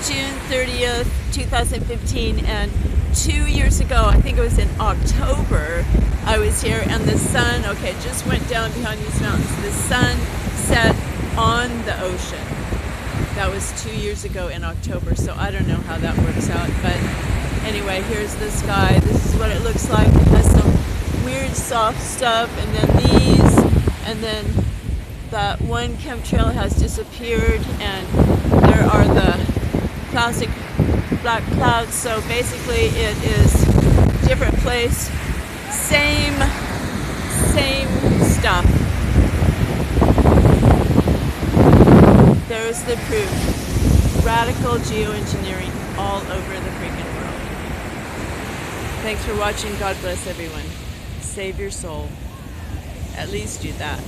June 30th, 2015, and 2 years ago, I think it was in October, I was here and the sun, okay, just went down behind these mountains. The sun set on the ocean. That was 2 years ago in October, so I don't know how that works out, but anyway, here's the sky. This is what it looks like. It has some weird soft stuff, and then these, and then that one chemtrail has disappeared, and there are the classic black clouds. So basically it is different place, same stuff. There's the proof. Radical geoengineering all over the freaking world. Thanks for watching. God bless everyone. Save your soul. At least do that.